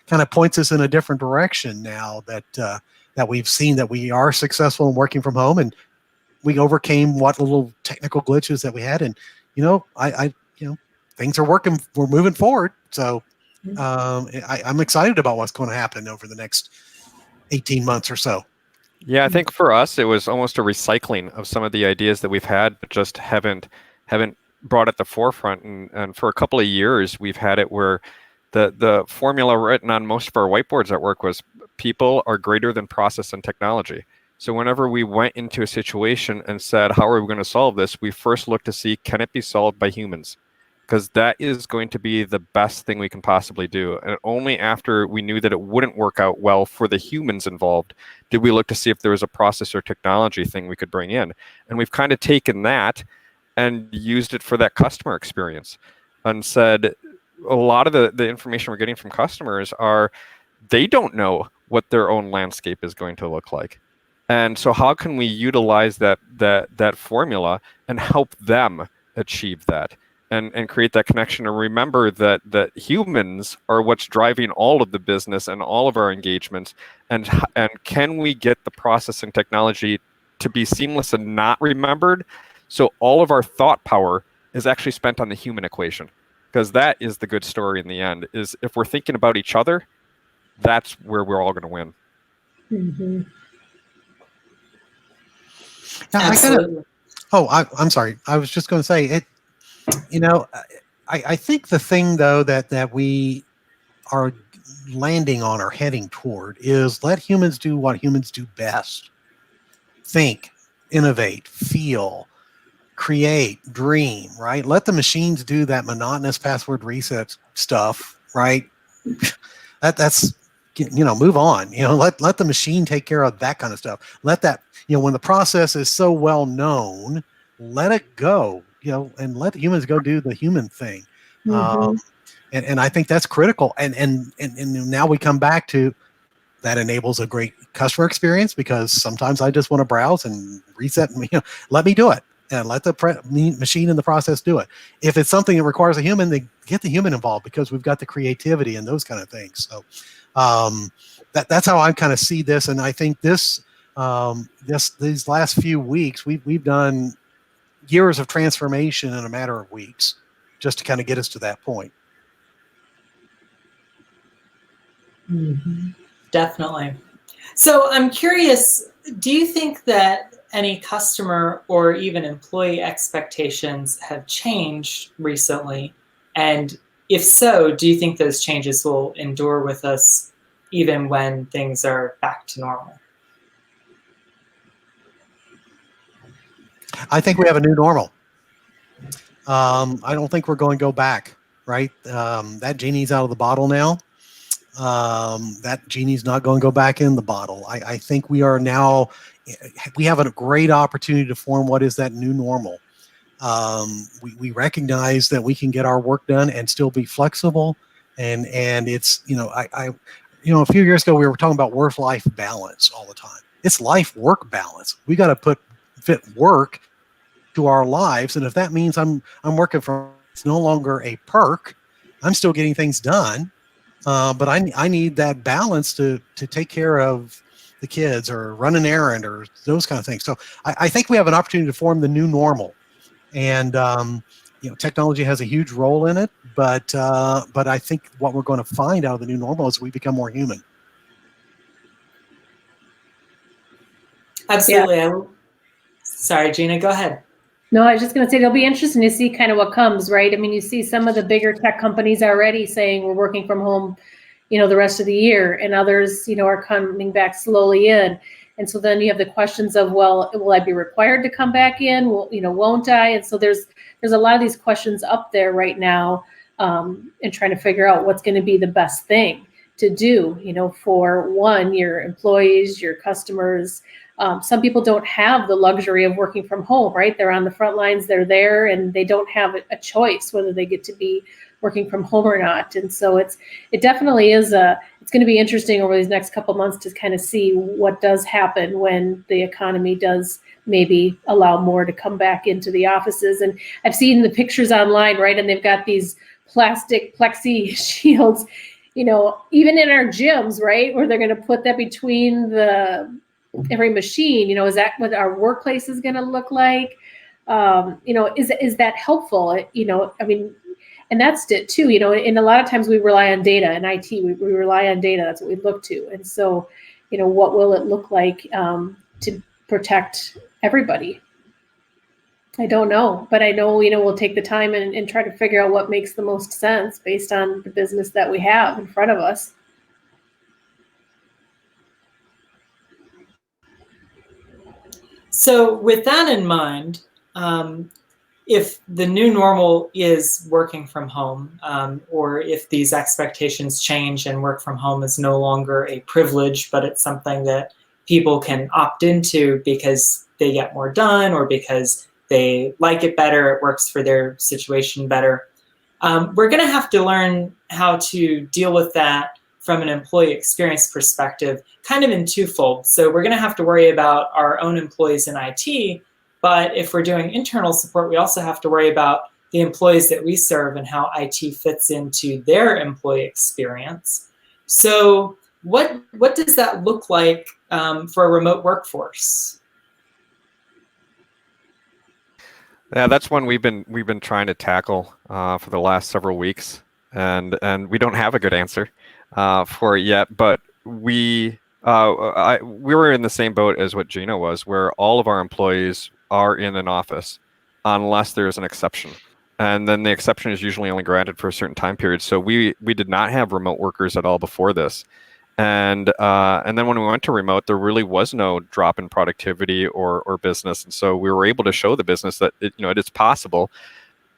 [SPEAKER 3] kind of points us in a different direction now that we've seen that we are successful in working from home, and we overcame what little technical glitches that we had, and things are working. We're moving forward. So I'm excited about what's going to happen over the next 18 months or so.
[SPEAKER 2] Yeah, I think for us, it was almost a recycling of some of the ideas that we've had, but just haven't brought at the forefront. And for a couple of years, we've had it where the formula written on most of our whiteboards at work was people are greater than process and technology. So whenever we went into a situation and said, how are we going to solve this? We first looked to see, can it be solved by humans? Because that is going to be the best thing we can possibly do. And only after we knew that it wouldn't work out well for the humans involved did we look to see if there was a process or technology thing we could bring in. And we've kind of taken that and used it for that customer experience and said, a lot of the information we're getting from customers are, they don't know what their own landscape is going to look like. And so how can we utilize that formula and help them achieve that? And create that connection, and remember that humans are what's driving all of the business and all of our engagements. And can we get the process and technology to be seamless and not remembered? So all of our thought power is actually spent on the human equation, because that is the good story in the end. Is if we're thinking about each other, that's where we're all going to win.
[SPEAKER 4] Mm-hmm.
[SPEAKER 1] Absolutely.
[SPEAKER 3] I'm sorry. I was just going to say it. I think the thing though that we are landing on or heading toward is let humans do what humans do best. Think, innovate, feel, create, dream, right? Let the machines do that monotonous password reset stuff, right? That's move on. Let the machine take care of that kind of stuff. Let that, when the process is so well known, let it go. And let humans go do the human thing.
[SPEAKER 4] Mm-hmm.
[SPEAKER 3] And I think that's critical. And now we come back to that enables a great customer experience, because sometimes I just want to browse and reset and, let me do it, and let the machine in the process do it. If it's something that requires a human, they get the human involved, because we've got the creativity and those kind of things. So that's how I kind of see this. And I think these last few weeks, we've done years of transformation in a matter of weeks, just to kind of get us to that point.
[SPEAKER 1] Mm-hmm. Definitely. So I'm curious, do you think that any customer or even employee expectations have changed recently? And if so, do you think those changes will endure with us even when things are back to normal?
[SPEAKER 3] I think we have a new normal. I don't think we're going to go back, right? That genie's out of the bottle now. That genie's not going to go back in the bottle. I think we have a great opportunity to form what is that new normal. We recognize that we can get our work done and still be flexible. And it's, a few years ago, we were talking about work-life balance all the time. It's life-work balance. We got to fit work to our lives, and if that means I'm working from, it's no longer a perk. I'm still getting things done, but I need that balance to take care of the kids or run an errand or those kind of things. So I think we have an opportunity to form the new normal, and technology has a huge role in it. But I think what we're going to find out of the new normal is we become more human.
[SPEAKER 1] Absolutely. Sorry, Gina, go ahead.
[SPEAKER 4] No, I was just going to say it'll be interesting to see kind of what comes, right? I mean, you see some of the bigger tech companies already saying we're working from home, the rest of the year, and others, are coming back slowly in. And so then you have the questions of, well, will I be required to come back in? Won't I? And so there's a lot of these questions up there right now, and trying to figure out what's going to be the best thing to do, for one, your employees, your customers. Some people don't have the luxury of working from home, right? They're on the front lines, they're there, and they don't have a choice whether they get to be working from home or not. And so it definitely is it's going to be interesting over these next couple months to kind of see what does happen when the economy does maybe allow more to come back into the offices. And I've seen the pictures online, right? And they've got these plastic plexi shields, even in our gyms, right? Where they're going to put that between every machine. Is that what our workplace is going to look like? Is that helpful? I mean, and that's it too, and a lot of times we rely on data in IT, we rely on data. That's what we look to. And so, what will it look like to protect everybody? I don't know, but I know, we'll take the time and try to figure out what makes the most sense based on the business that we have in front of us.
[SPEAKER 1] So with that in mind, if the new normal is working from home, or if these expectations change and work from home is no longer a privilege, but it's something that people can opt into because they get more done or because they like it better, it works for their situation better, we're going to have to learn how to deal with that from an employee experience perspective, kind of in twofold. So we're going to have to worry about our own employees in IT, but if we're doing internal support, we also have to worry about the employees that we serve and how IT fits into their employee experience. So what does that look like for a remote workforce?
[SPEAKER 2] Yeah, that's one we've been trying to tackle for the last several weeks, and we don't have a good answer for it yet. But we were in the same boat as what Gina was, where all of our employees are in an office, unless there's an exception, and then the exception is usually only granted for a certain time period. So we did not have remote workers at all before this. And then when we went to remote, there really was no drop in productivity or business, and so we were able to show the business that it is possible.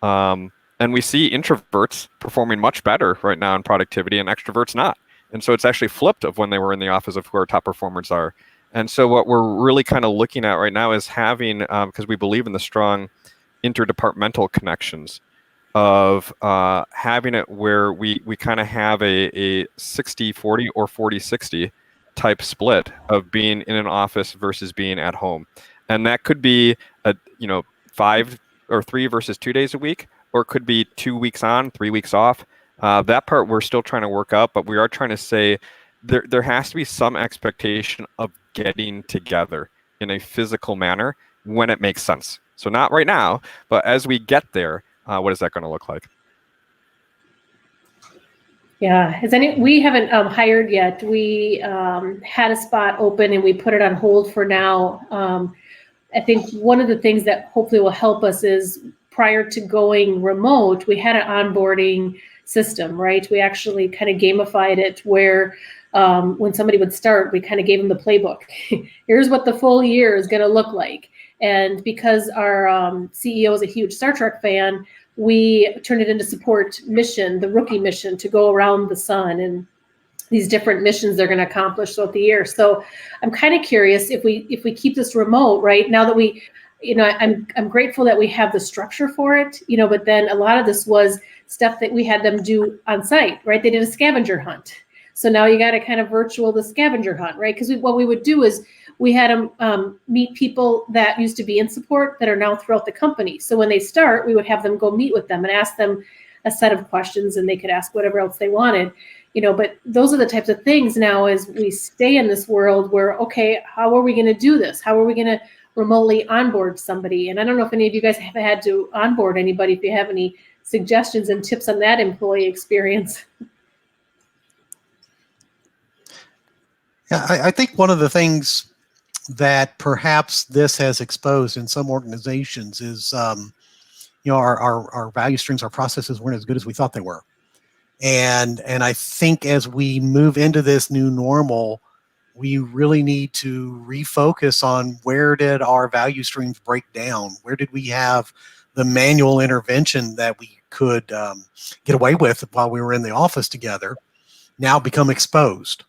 [SPEAKER 2] And we see introverts performing much better right now in productivity, and extroverts not. And so it's actually flipped of when they were in the office of who our top performers are. And so what we're really kind of looking at right now is having, because we believe in the strong interdepartmental connections, of having it where we kind of have a 60-40 or 40-60 type split of being in an office versus being at home. And that could be 5 or 3 versus 2 days a week, or it could be 2 weeks on, 3 weeks off. That part we're still trying to work out, but we are trying to say there has to be some expectation of getting together in a physical manner when it makes sense. So not right now, but as we get there, what is that going to look like?
[SPEAKER 4] Yeah, we haven't hired yet. We had a spot open and we put it on hold for now. I think one of the things that hopefully will help us is, prior to going remote, we had an onboarding system, right? We actually kind of gamified it where when somebody would start, we kind of gave them the playbook. Here's what the full year is going to look like. And because our CEO is a huge Star Trek fan, we turned it into support mission, the rookie mission, to go around the sun and these different missions they're going to accomplish throughout the year. So I'm kind of curious if we keep this remote, right? Now that we, I'm grateful that we have the structure for it, but then a lot of this was stuff that we had them do on site, right? They did a scavenger hunt. So now you got to kind of virtual the scavenger hunt, right? Because what we would do is we had them meet people that used to be in support that are now throughout the company. So when they start, we would have them go meet with them and ask them a set of questions, and they could ask whatever else they wanted. But those are the types of things now as we stay in this world where, okay, how are we going to do this? How are we going to remotely onboard somebody? And I don't know if any of you guys have had to onboard anybody, if you have any suggestions and tips on that employee experience.
[SPEAKER 3] Yeah, I think one of the things that perhaps this has exposed in some organizations is, our value streams, our processes weren't as good as we thought they were. And I think as we move into this new normal, we really need to refocus on where did our value streams break down? Where did we have the manual intervention that we could get away with while we were in the office together now become exposed?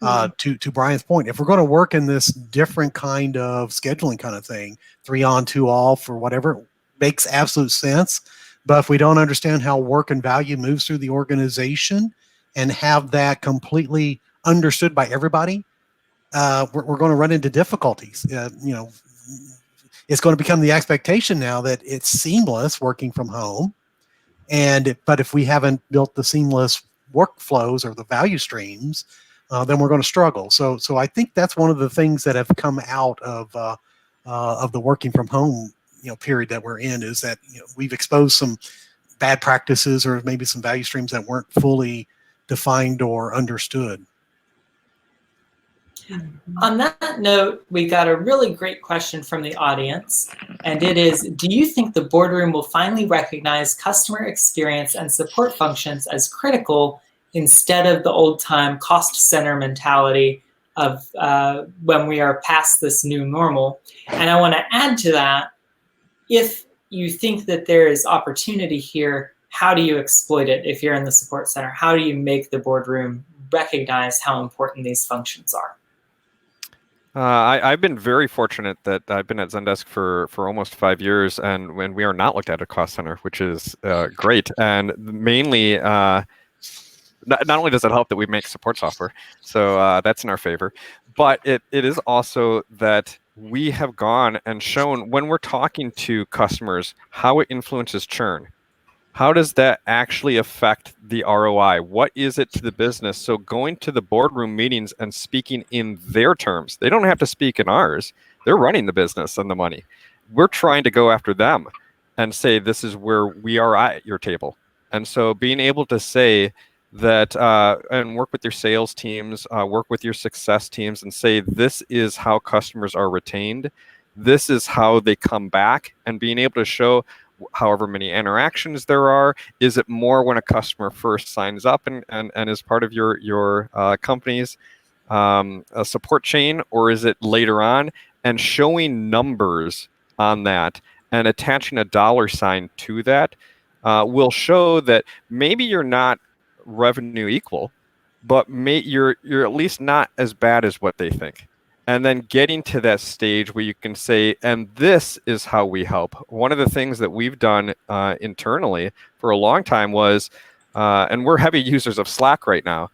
[SPEAKER 3] To Brian's point, if we're going to work in this different kind of scheduling kind of thing, 3 on, 2 off, or whatever, makes absolute sense. But if we don't understand how work and value moves through the organization and have that completely understood by everybody, we're going to run into difficulties. It's going to become the expectation now that it's seamless working from home. But if we haven't built the seamless workflows or the value streams, then we're going to struggle. So I think that's one of the things that have come out of the working from home period that we're in, is that we've exposed some bad practices or maybe some value streams that weren't fully defined or understood.
[SPEAKER 1] On that note, we got a really great question from the audience, and it is, do you think the boardroom will finally recognize customer experience and support functions as critical instead of the old-time cost center mentality of when we are past this new normal? And I want to add to that, if you think that there is opportunity here, how do you exploit it if you're in the support center? How do you make the boardroom recognize how important these functions are?
[SPEAKER 2] I've been very fortunate that I've been at Zendesk for almost 5 years, and when we are not looked at a cost center, which is great. And mainly, not only does it help that we make support software, so that's in our favor, but it is also that we have gone and shown when we're talking to customers how it influences churn. How does that actually affect the ROI? What is it to the business? So going to the boardroom meetings and speaking in their terms, they don't have to speak in ours. They're running the business and the money. We're trying to go after them and say, this is where we are at your table. And so being able to say that and work with your sales teams, work with your success teams and say, this is how customers are retained. This is how they come back, and being able to show however many interactions there are. Is it more when a customer first signs up and is part of your company's support chain, or is it later on? And showing numbers on that and attaching a dollar sign to that will show that maybe you're not revenue equal, but you're at least not as bad as what they think. And then getting to that stage where you can say, and this is how we help. One of the things that we've done internally for a long time was, and we're heavy users of Slack right now,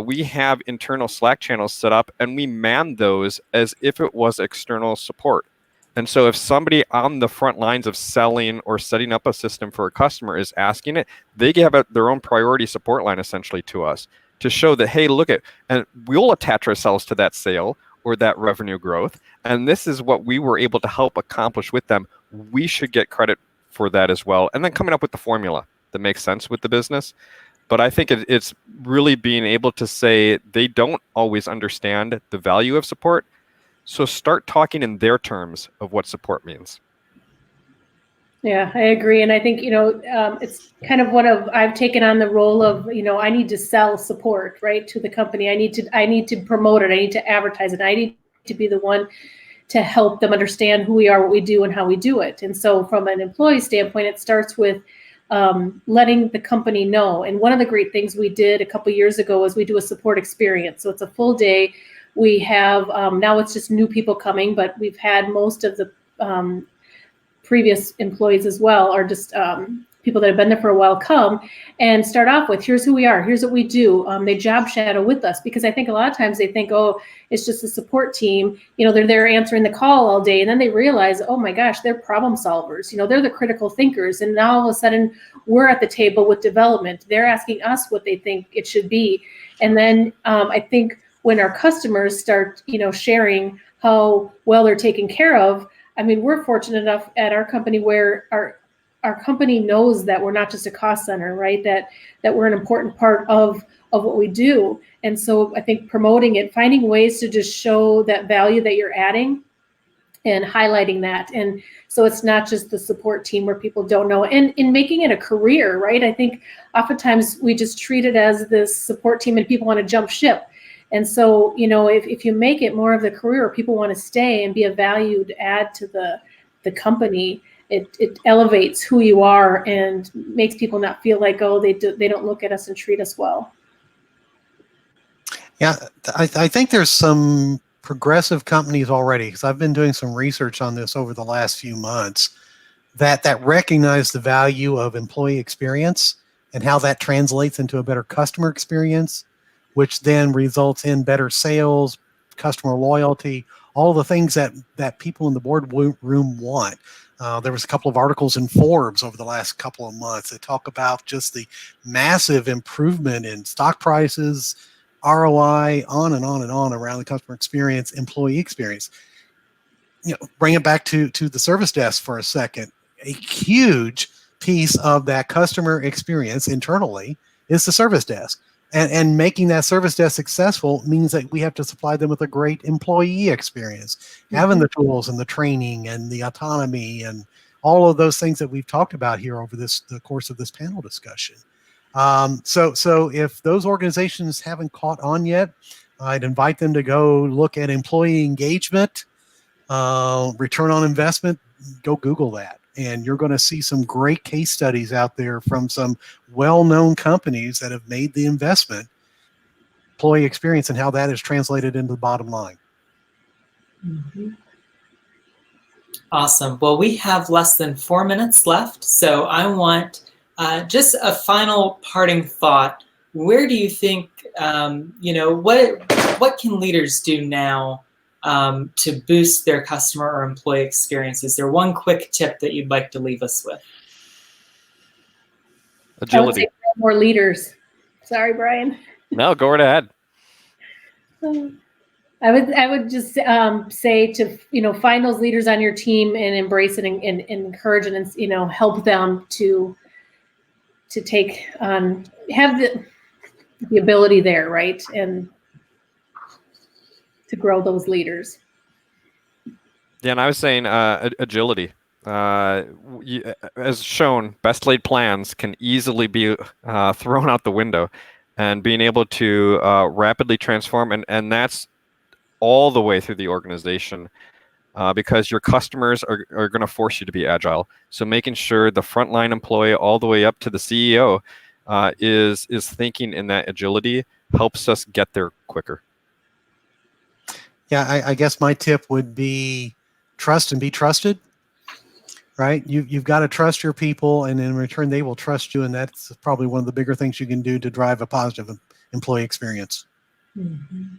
[SPEAKER 2] we have internal Slack channels set up, and we man those as if it was external support. And so if somebody on the front lines of selling or setting up a system for a customer is asking it, they have their own priority support line essentially to us to show that, hey, look at, and we'll attach ourselves to that sale or that revenue growth. And this is what we were able to help accomplish with them. We should get credit for that as well. And then coming up with the formula that makes sense with the business. But I think it's really being able to say they don't always understand the value of support. So start talking in their terms of what support means.
[SPEAKER 4] Yeah, I agree. And I think, it's kind of I've taken on the role of, I need to sell support, right, to the company. I need to promote it. I need to advertise it. I need to be the one to help them understand who we are, what we do, and how we do it. And so from an employee standpoint, it starts with letting the company know. And one of the great things we did a couple years ago was we do a support experience. So it's a full day. We have, now it's just new people coming, but we've had most of the previous employees as well, are just people that have been there for a while, come and start off with, here's who we are, here's what we do. They job shadow with us, because I think a lot of times they think, oh, it's just a support team. They're there answering the call all day. And then they realize, oh my gosh, they're problem solvers. They're the critical thinkers. And now all of a sudden we're at the table with development. They're asking us what they think it should be. And then I think when our customers start, sharing how well they're taken care of, I mean, we're fortunate enough at our company where our our company knows that we're not just a cost center, right? That we're an important part of what we do. And so I think promoting it, finding ways to just show that value that you're adding and highlighting that. And so it's not just the support team where people don't know, and in making it a career, right? I think oftentimes we just treat it as this support team and people want to jump ship. And so, if you make it more of the career, people want to stay and be a valued add to the company, it elevates who you are and makes people not feel like, oh, they don't look at us and treat us well.
[SPEAKER 3] Yeah, I think there's some progressive companies already, because I've been doing some research on this over the last few months, that recognize the value of employee experience and how that translates into a better customer experience, which then results in better sales, customer loyalty, all the things that people in the boardroom want. There was a couple of articles in Forbes over the last couple of months that talk about just the massive improvement in stock prices, ROI, on and on and on around the customer experience, employee experience. Bring it back to the service desk for a second. A huge piece of that customer experience internally is the service desk. And making that service desk successful means that we have to supply them with a great employee experience, having the tools and the training and the autonomy and all of those things that we've talked about here over the course of this panel discussion. So if those organizations haven't caught on yet, I'd invite them to go look at employee engagement, return on investment. Go Google that. And you're going to see some great case studies out there from some well-known companies that have made the investment, employee experience, and how that is translated into the bottom line.
[SPEAKER 1] Mm-hmm. Awesome. Well, we have less than 4 minutes left, so I want just a final parting thought. Where do you think, what can leaders do now to boost their customer or employee experience? Is there one quick tip that you'd like to leave us with?
[SPEAKER 2] Agility.
[SPEAKER 4] I would say more leaders. Sorry, Brian.
[SPEAKER 2] No, go right ahead.
[SPEAKER 4] I would just say to find those leaders on your team and embrace it and encourage it and help them to take on, have the ability there, right, and to grow those leaders.
[SPEAKER 2] Yeah, and I was saying agility. As shown, best laid plans can easily be thrown out the window, and being able to rapidly transform, and that's all the way through the organization, because your customers are going to force you to be agile. So making sure the frontline employee all the way up to the CEO is thinking in that agility helps us get there quicker.
[SPEAKER 3] Yeah, I guess my tip would be trust and be trusted, right? You've got to trust your people, and in return, they will trust you. And that's probably one of the bigger things you can do to drive a positive employee experience.
[SPEAKER 1] Mm-hmm.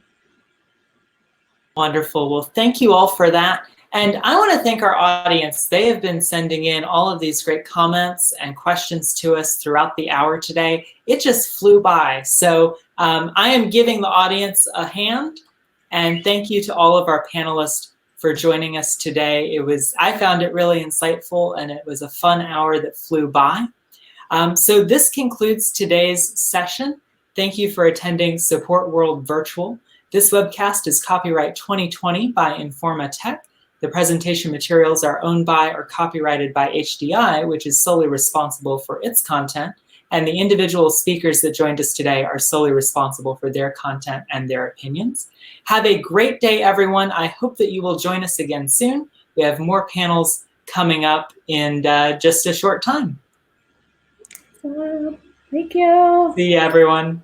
[SPEAKER 1] Wonderful. Well, thank you all for that. And I want to thank our audience. They have been sending in all of these great comments and questions to us throughout the hour today. It just flew by. So I am giving the audience a hand. And thank you to all of our panelists for joining us today. I found it really insightful, and it was a fun hour that flew by. So this concludes today's session. Thank you for attending Support World Virtual. This webcast is copyright 2020 by Informa Tech. The presentation materials are owned by or copyrighted by HDI, which is solely responsible for its content. And the individual speakers that joined us today are solely responsible for their content and their opinions. Have a great day, everyone. I hope that you will join us again soon. We have more panels coming up in just a short time.
[SPEAKER 4] Thank you.
[SPEAKER 1] See you, everyone.